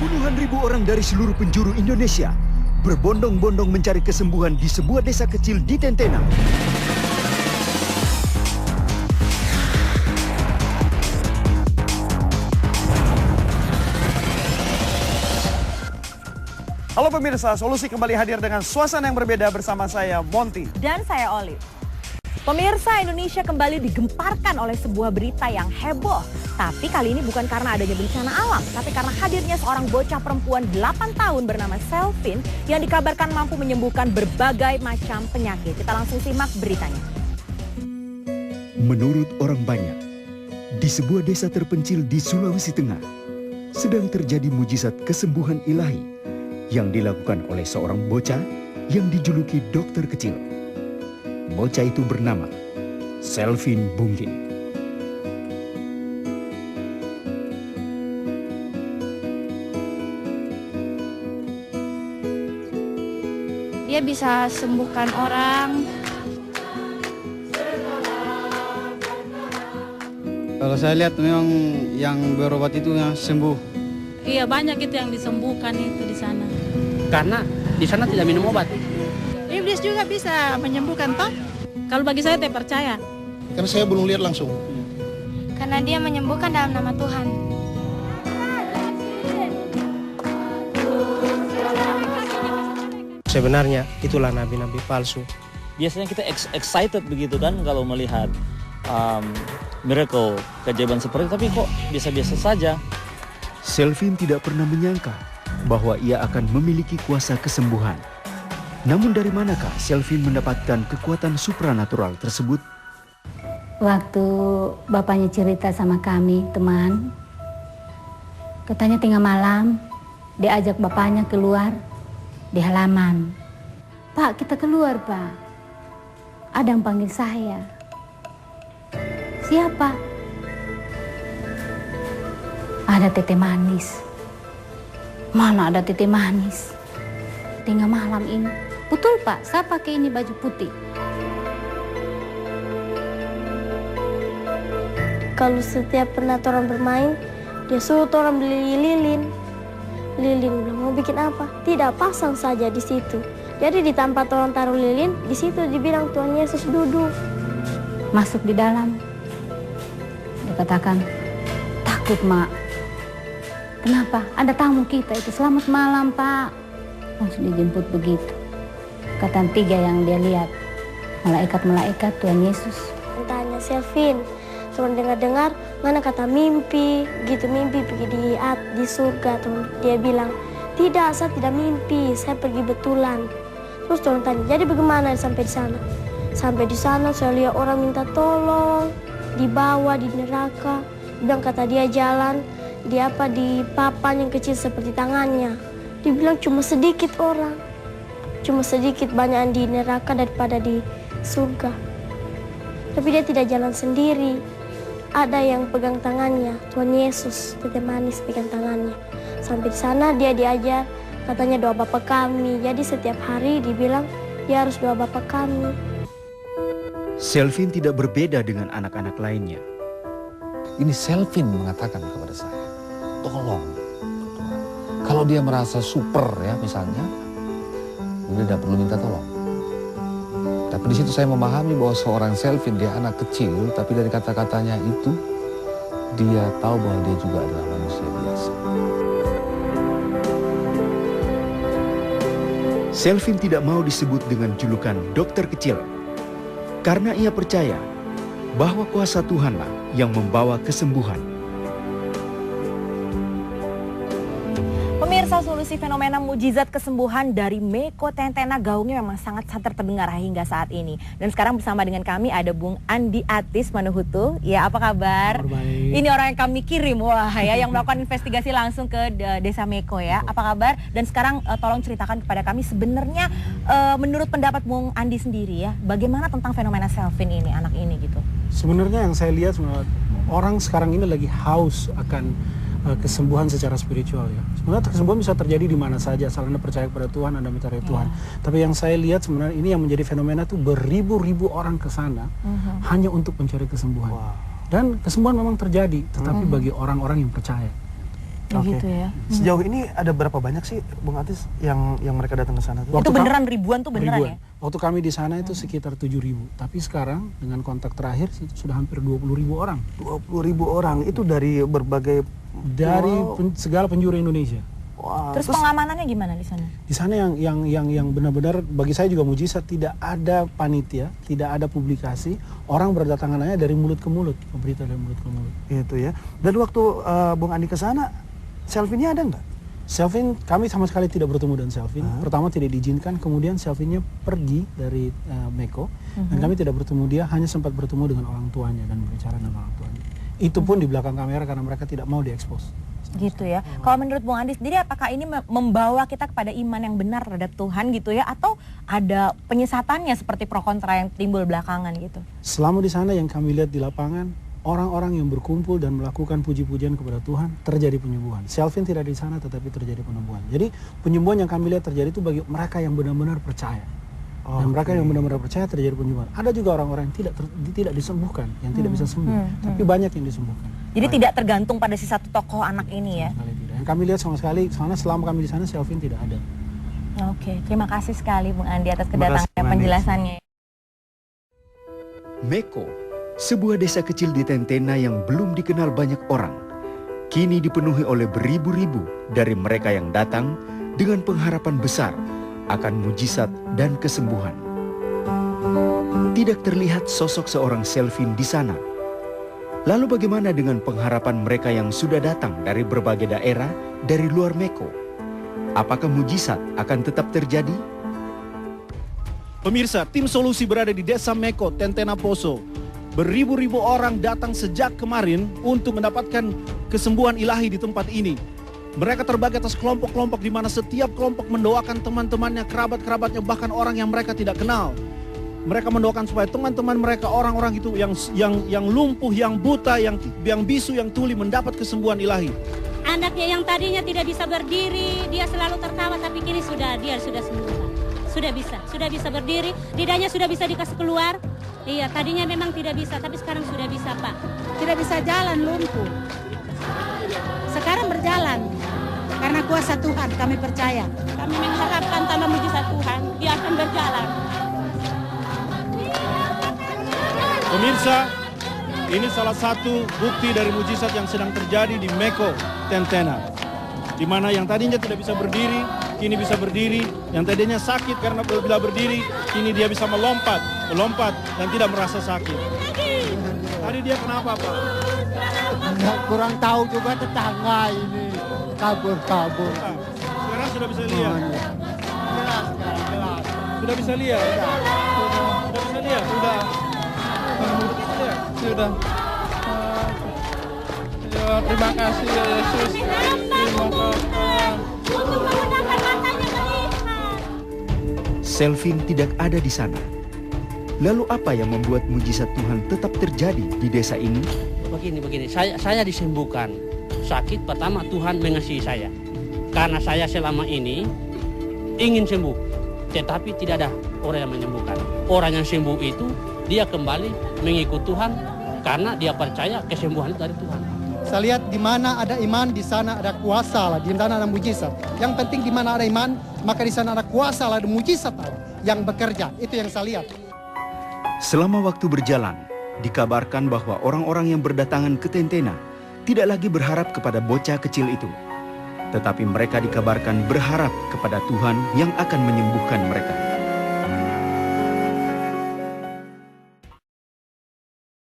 Puluhan ribu orang dari seluruh penjuru Indonesia berbondong-bondong mencari kesembuhan di sebuah desa kecil di Tentena. Halo pemirsa, Solusi kembali hadir dengan suasana yang berbeda bersama saya, Monty. Dan saya Olive. Pemirsa, Indonesia kembali digemparkan oleh sebuah berita yang heboh. Tapi kali ini bukan karena adanya bencana alam, tapi karena hadirnya seorang bocah perempuan 8 tahun bernama Selvin yang dikabarkan mampu menyembuhkan berbagai macam penyakit. Kita langsung simak beritanya. Menurut orang banyak, di sebuah desa terpencil di Sulawesi Tengah, sedang terjadi mujizat kesembuhan ilahi yang dilakukan oleh seorang bocah yang dijuluki dokter kecil. Bocah itu bernama Selvin Bungkin. Dia bisa sembuhkan orang. Kalau saya lihat memang yang berobat itu yang sembuh. Iya, banyak itu yang disembuhkan itu di sana. Karena di sana tidak minum obat. Iblis juga bisa menyembuhkan toh? Kalau bagi saya percaya. Karena saya belum lihat langsung. Karena dia menyembuhkan dalam nama Tuhan. Sebenarnya itulah nabi-nabi palsu. Biasanya kita excited begitu kan kalau melihat miracle, keajaiban seperti itu, tapi kok biasa-biasa saja. Selvin tidak pernah menyangka bahwa ia akan memiliki kuasa kesembuhan. Namun dari manakah Selvin mendapatkan kekuatan supranatural tersebut? Waktu bapaknya cerita sama kami, teman, katanya tengah malam, dia ajak bapaknya keluar di halaman. Pak, kita keluar, Pak. Ada yang panggil saya. Siapa? Ada tete manis. Mana ada tete manis? Tengah malam ini. Betul, Pak, saya pakai ini baju putih. Kalau setiap pernah orang bermain, dia suruh orang beli lilin. Lilin bilang mau bikin apa? Tidak, pasang saja di situ. Jadi di tempat orang taruh lilin, di situ dibilang Tuhan Yesus duduk. Masuk di dalam. Dia katakan, takut, Mak. Kenapa? Ada tamu kita itu. Selamat malam, Pak. Langsung dijemput begitu. Kata 3 yang dia lihat. Malaikat-malaikat Tuhan Yesus. Tanya Selvin, Tuhan dengar-dengar, mana kata mimpi, gitu mimpi pergi di surga. Tuhan, dia bilang, tidak, saya tidak mimpi, saya pergi betulan. Terus Tuhan tanya, jadi bagaimana sampai di sana? Sampai di sana saya lihat orang minta tolong, dibawa di neraka. Bilang kata dia jalan, di papan yang kecil seperti tangannya. Dibilang cuma sedikit orang, cuma sedikit banyak di neraka daripada di surga. Tapi dia tidak jalan sendiri. Ada yang pegang tangannya, Tuhan Yesus, tete manis pegang tangannya. Sampai di sana dia diajar, katanya doa Bapa kami. Jadi setiap hari dibilang dia harus doa Bapa kami. Selvin tidak berbeda dengan anak-anak lainnya. Ini Selvin mengatakan kepada saya, tolong Tuhan. Kalau dia merasa super ya misalnya, dia tidak perlu minta tolong. Tapi di situ saya memahami bahwa seorang Selvin, dia anak kecil, tapi dari kata-katanya itu, dia tahu bahwa dia juga adalah manusia biasa. Selvin tidak mau disebut dengan julukan dokter kecil, karena ia percaya bahwa kuasa Tuhanlah yang membawa kesembuhan. Pemirsa, Solusi fenomena mujizat kesembuhan dari Meko Tentena gaungnya memang sangat terdengar hingga saat ini. Dan sekarang bersama dengan kami ada Bung Andi Atis Manuhutu. Ya, apa kabar? Ini orang yang kami kirim, wah ya, yang melakukan investigasi langsung ke desa Meko ya. Apa kabar? Dan sekarang tolong ceritakan kepada kami sebenarnya menurut pendapat Bung Andi sendiri ya, bagaimana tentang fenomena Selvin ini, anak ini gitu? Sebenarnya yang saya lihat orang sekarang ini lagi haus akan kesembuhan secara spiritual ya. Sebenarnya kesembuhan bisa terjadi di mana saja asal Anda percaya kepada Tuhan, Anda mencari Tuhan. Tapi yang saya lihat sebenarnya ini yang menjadi fenomena itu beribu-ribu orang ke sana hanya untuk mencari kesembuhan. Dan kesembuhan memang terjadi, tetapi bagi orang-orang yang percaya. Oke. Gitu ya. Sejauh ini ada berapa banyak sih Bung Atis yang mereka datang ke sana? Itu beneran ribuan tuh beneran ribuan. ya? Waktu kami di sana itu sekitar 7.000. Tapi sekarang dengan kontak terakhir itu sudah hampir 20.000 orang. 20.000 orang itu dari berbagai segala penjuru Indonesia. Wow. Terus pengamanannya gimana di sana? Di sana yang benar-benar bagi saya juga mujizat, tidak ada panitia, tidak ada publikasi, orang berdatangan hanya dari mulut ke mulut, berita dari mulut ke mulut. Itu ya. Dan waktu Bung Andi ke sana, Selvinnya ada nggak? Selvin, kami sama sekali tidak bertemu dengan Selvin. Pertama tidak diizinkan, kemudian Selvinnya pergi dari Meko, dan kami tidak bertemu dia, hanya sempat bertemu dengan orang tuanya dan berbicara dengan orang tuanya. Itu pun di belakang kamera karena mereka tidak mau diekspos. Gitu ya. Kalau menurut Bung Andi sendiri, apakah ini membawa kita kepada iman yang benar terhadap Tuhan gitu ya, atau ada penyesatannya seperti pro kontra yang timbul belakangan gitu? Selama di sana yang kami lihat di lapangan, orang-orang yang berkumpul dan melakukan puji-pujian kepada Tuhan, terjadi penyembuhan. Selvin tidak di sana tetapi terjadi penyembuhan. Jadi penyembuhan yang kami lihat terjadi itu bagi mereka yang benar-benar percaya. Dan mereka yang benar-benar percaya terjadi penyembuhan. Ada juga orang-orang yang tidak disembuhkan, yang tidak bisa sembuh, tapi banyak yang disembuhkan. Jadi tidak tergantung pada si satu tokoh anak ini ya? Yang kami lihat sama sekali, soalnya selama kami di sana Selvin tidak ada. Oke, terima kasih sekali Bung Andi atas kedatangannya, penjelasannya. Meko, sebuah desa kecil di Tentena yang belum dikenal banyak orang, kini dipenuhi oleh beribu-ribu dari mereka yang datang dengan pengharapan besar akan mujizat dan kesembuhan. Tidak terlihat sosok seorang Selvin di sana. Lalu bagaimana dengan pengharapan mereka yang sudah datang dari berbagai daerah dari luar Meko? Apakah mujizat akan tetap terjadi? Pemirsa, tim solusi berada di desa Meko, Tentena Poso. Beribu-ribu orang datang sejak kemarin untuk mendapatkan kesembuhan ilahi di tempat ini. Mereka terbagi atas kelompok-kelompok di mana setiap kelompok mendoakan teman-temannya, kerabat-kerabatnya, bahkan orang yang mereka tidak kenal. Mereka mendoakan supaya teman-teman mereka, orang-orang itu yang lumpuh, yang buta, yang bisu, yang tuli mendapat kesembuhan ilahi. Anaknya yang tadinya tidak bisa berdiri, dia selalu tertawa, tapi kini dia sudah sembuh, Pak. Sudah bisa berdiri, lidahnya sudah bisa dikasih keluar. Iya, tadinya memang tidak bisa, tapi sekarang sudah bisa, Pak. Tidak bisa jalan, lumpuh. Sekarang berjalan, karena kuasa Tuhan kami percaya. Kami mengharapkan tanpa mujizat Tuhan, dia akan berjalan. Pemirsa, ini salah satu bukti dari mujizat yang sedang terjadi di Meko, Tentena. Di mana yang tadinya tidak bisa berdiri, kini bisa berdiri. Yang tadinya sakit karena bila berdiri, kini dia bisa melompat dan tidak merasa sakit. Tadi dia kenapa, Pak? Kurang tahu juga tetangga ini. Kabur. Sekarang sudah bisa lihat. Sudah bisa lihat? Sudah bisa lihat? Sudah. Ya, terima kasih ya Yesus. Terima kasih. Selvin tidak ada di sana. Lalu apa yang membuat mujizat Tuhan tetap terjadi di desa ini? Begini, saya disembuhkan. Sakit pertama Tuhan mengasihi saya. Karena saya selama ini ingin sembuh, tetapi tidak ada orang yang menyembuhkan. Orang yang sembuh itu dia kembali mengikut Tuhan karena dia percaya kesembuhan itu dari Tuhan. Saya lihat di mana ada iman, di sana ada kuasa, di sana ada mujizat. Yang penting di mana ada iman, maka di sana ada kuasa, ada mujizat yang bekerja. Itu yang saya lihat. Selama waktu berjalan, dikabarkan bahwa orang-orang yang berdatangan ke Tentena tidak lagi berharap kepada bocah kecil itu. Tetapi mereka dikabarkan berharap kepada Tuhan yang akan menyembuhkan mereka.